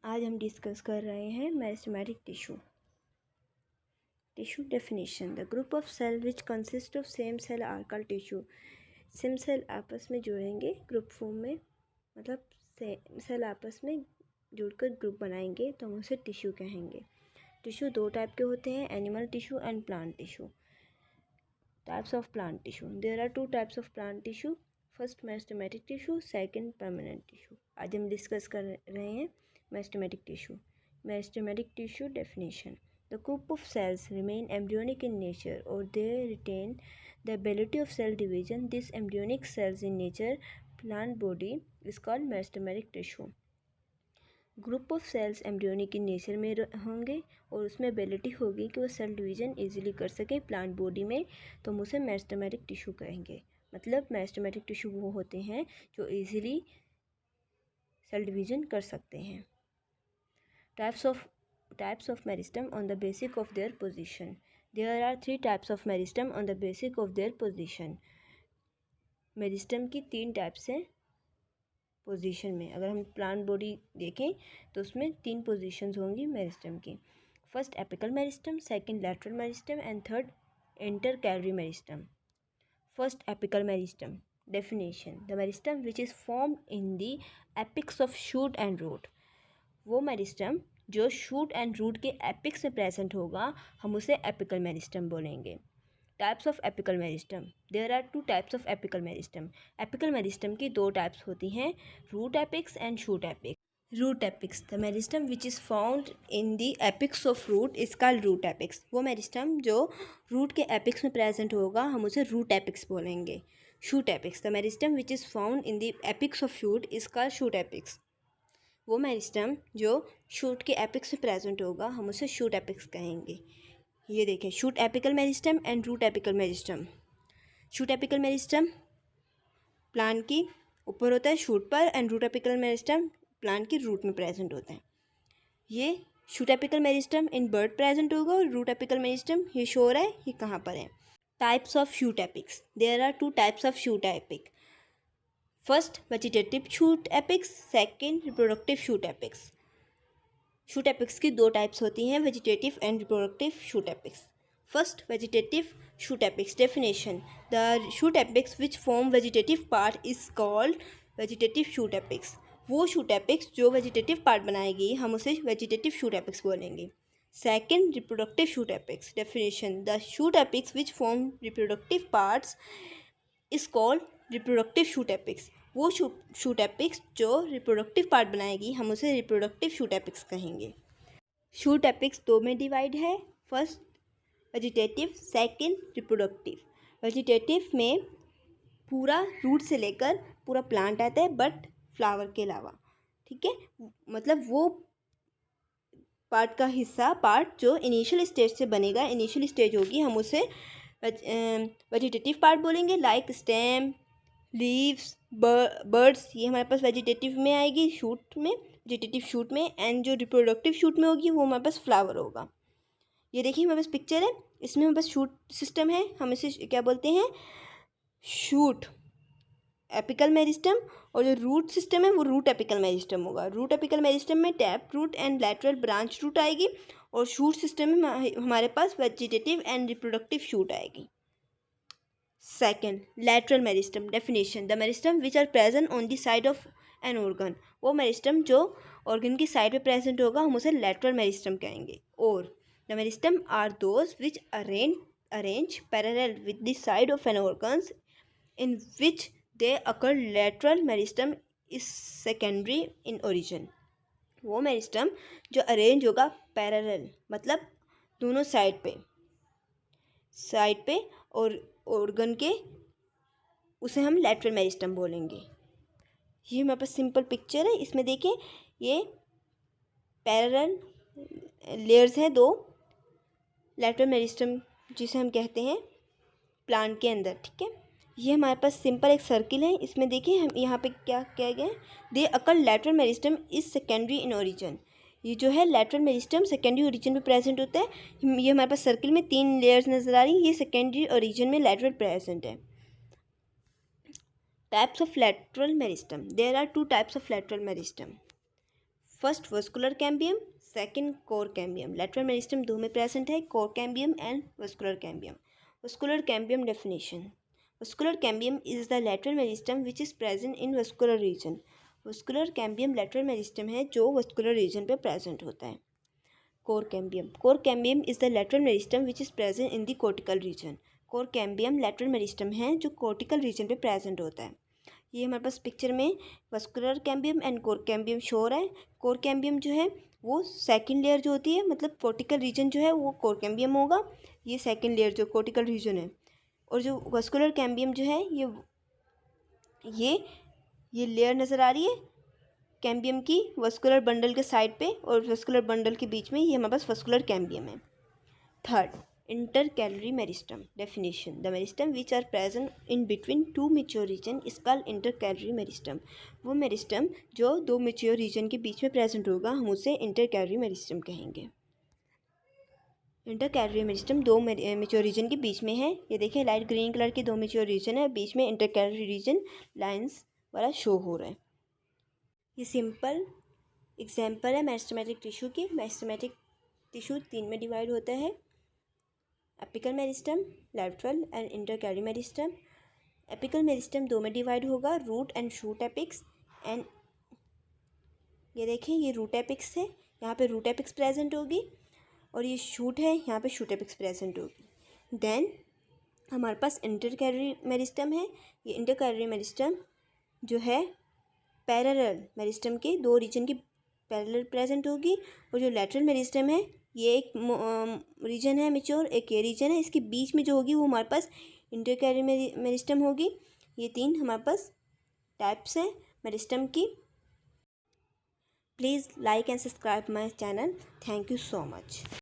आज हम डिस्कस कर रहे हैं meristematic tissue. Tissue definition: the group of cell which consist of same cell are called tissue. Same cell आपस में जुड़ेंगे ग्रुप फॉर्म में, मतलब सेल आपस में जुड़कर ग्रुप बनाएंगे तो हम उसे टिश्यू कहेंगे। टिश्यू दो टाइप के होते हैं, animal tissue and plant tissue. Types of plant tissue: there are two types of plant tissue, first meristematic tissue, second permanent tissue. आज हम डिस्कस कर रहे हैं meristematic tissue. Meristematic tissue definition: the group of cells remain embryonic in nature or they retain the ability of cell division. This embryonic cells in nature plant body is called meristematic tissue. Group of cells embryonic in nature में होंगे और उसमें ability होगी कि वो cell division easily कर सके plant body में, तो हम उसे मेरिस्टेमेटिक टिश्यू कहेंगे। मतलब मेरिस्टेमेटिक टिश्यू वो होते हैं जो इजीली सेल डिवीज़न कर सकते हैं। Types of meristem on the basis of their position. There are three types of meristem on the basis of their position. Meristem की तीन टाइप्स हैं पोजीशन में। अगर हम प्लांट बॉडी देखें तो उसमें तीन पोजीशंस होंगी मेरिस्टम की। First apical meristem, second lateral meristem and third intercalary meristem. First apical meristem definition: the meristem which is formed in the apex of shoot and root. वो मेरिस्टम जो shoot and root के apex में present होगा हम उसे apical meristem बोलेंगे। Types of apical meristem: there are two types of apical meristem. Apical meristem की दो टाइप्स होती हैं, root apex and shoot apex. Root epics: the meristem which is found in the apex of root is called root apex. वो meristem जो root के apex में present होगा हम उसे रूट एपिक्स बोलेंगे। Shoot apex: the meristem which is found in the apex of shoot is called shoot apex. वो meristem जो शूट के एपिक्स में प्रेजेंट होगा हम उसे शूट एपिक्स कहेंगे। ये देखें, shoot apical meristem and root apical meristem. Shoot apical meristem plant की ऊपर होता है शूट पर, and root apical meristem plant की रूट में प्रेजेंट होता है। ये shoot apical meristem in bird present होगा और रूट एपिकल मेरिस्टम ये शो हो रहा है ये कहाँ पर है। Types of shoot apex: there are two types of shoot apex. First vegetative shoot apex, second reproductive shoot apex. Shoot apex की दो टाइप्स होती हैं, vegetative and reproductive shoot epics. First vegetative shoot apex definition: the shoot apex which form vegetative part is called vegetative shoot apex. वो shoot apex जो vegetative part बनाएगी हम उसे vegetative shoot apex बोलेंगे। Second reproductive shoot apex definition: the shoot apex which form reproductive parts is called reproductive shoot apex. वो shoot apex जो reproductive part बनाएगी हम उसे रिप्रोडक्टिव शूट एपिक्स कहेंगे। शूट एपिक्स दो में डिवाइड है, first vegetative, second reproductive. Vegetative में पूरा रूट से लेकर पूरा प्लांट आता है बट फ्लावर के अलावा, ठीक है। मतलब वो पार्ट का हिस्सा पार्ट जो इनिशियल स्टेज से बनेगा, इनिशियल स्टेज होगी, हम उसे वेजिटेटिव पार्ट बोलेंगे। लाइक स्टेम, लीव्स, बर्ड्स, ये हमारे पास वेजिटेटिव में आएगी शूट में, वेजिटेटिव शूट में। एंड जो रिप्रोडक्टिव शूट में होगी वो हमारे पास फ्लावर होगा। ये देखिए हमारे पास पिक्चर है, इसमें हमारे पास शूट सिस्टम है, हम इसे क्या बोलते हैं, शूट एपिकल मेरिस्टम। और जो रूट सिस्टम है वो रूट एपिकल मेरिस्टम होगा। रूट एपिकल मेरिस्टम में tap root and lateral branch root आएगी और शूट सिस्टम में हमारे पास वेजिटेटिव एंड रिप्रोडक्टिव शूट आएगी। Second lateral meristem definition: the meristem which are present on the side of an organ. वो meristem जो organ की साइड पे प्रेजेंट होगा हम उसे लैटरल मेरिस्टम कहेंगे। और the meristem are those which arrange parallel with the side of an organs in which they occur. Lateral meristem is secondary in origin. वो मेरिस्टम जो अरेंज होगा पैरेलल, मतलब दोनों साइड पे और ऑर्गन के, उसे हम लैटरल मेरिस्टम बोलेंगे। ये हमारे पास सिंपल पिक्चर है, इसमें देखें ये पैरेलल लेयर्स हैं दो, लैटरल मेरिस्टम जिसे हम कहते हैं प्लांट के अंदर, ठीक है। ये हमारे पास सिंपल एक सर्किल है, इसमें देखिए हम यहाँ पे क्या कह गए, they occur lateral meristem is secondary in origin. ये जो है लैटरल मेरिस्टम सेकेंडरी ओरिजिन में प्रेजेंट होता है। ये हमारे पास सर्किल में तीन लेयर्स नजर आ रही, ये सेकेंडरी ओरिजिन में लैटरल प्रेजेंट है। Types of lateral meristem: there are two types of lateral meristem. First vascular cambium, second cork cambium. Lateral meristem दो में प्रेजेंट है, cork cambium and vascular cambium. Vascular cambium definition. Vascular cambium is the lateral meristem which is present in vascular region. Vascular cambium lateral meristem है जो vascular region पे present होता है। Cork cambium. Cork cambium is the lateral meristem which is present in the cortical region. Cork cambium lateral meristem है जो cortical reason पे present होता है। ये हमारे पास पिक्चर में vascular cambium and core cambium show हो रहा है। कोर कैम्बियम जो है वो सेकंड लेयर जो होती है, मतलब कोर्टिकल रीजन जो है वो कोर कैम्बियम होगा, ये सेकंड लेयर जो कोर्टिकल रीजन है। और जो वस्कुलर कैम्बियम जो है ये लेयर नज़र आ रही है कैम्बियम की वस्कुलर बंडल के साइड पे, और वस्कुलर बंडल के बीच में ये हमारे पास वस्कुलर कैम्बियम है। Third, intercalary meristem definition. The meristem which are present in between two mature region is called intercalary meristem. वो मेरिस्टम जो दो मेच्योर रीजन के बीच में प्रेजेंट होगा हम उसे इंटरकैलरी मेरिस्टम कहेंगे। इंटरकैलरी मेरिस्टम दो मेच्योर रीजन के बीच में है। ये देखिए लाइट ग्रीन कलर के दो मेच्योर रीजन है, बीच में इंटरकैलरी रीजन लाइंस वाला शो हो रहा है। ये सिंपल एग्जाम्पल है मेरिस्टेमेटिक टिश्यू की। मेरिस्टेमेटिक टिश्यू तीन में डिवाइड होता है, apical meristem, lateral and intercalary meristem. Apical meristem दो में डिवाइड होगा, root and shoot apex. And ये देखिए ये रूट एपिक्स है, यहाँ पे रूट एपिक्स प्रेजेंट होगी, और ये शूट है, यहाँ पे शूट एपिक्स प्रेजेंट होगी। देन हमारे पास इंटरकैलरी मेरिस्टम है। ये इंटरकैलरी मेरिस्टम जो है पैरेलल मेरिस्टम के दो रीजन की पैरेलल प्रेजेंट होगी, और जो लेटरल मेरिस्टम है ये एक रीजन है मेच्योर, एक ये रीजन है, इसके बीच में जो होगी वो हमारे पास इंटरकैलरी मेरिस्टम होगी। ये तीन हमारे पास टाइप्स हैं मेरिस्टम की। Please like and subscribe my channel. Thank you so much.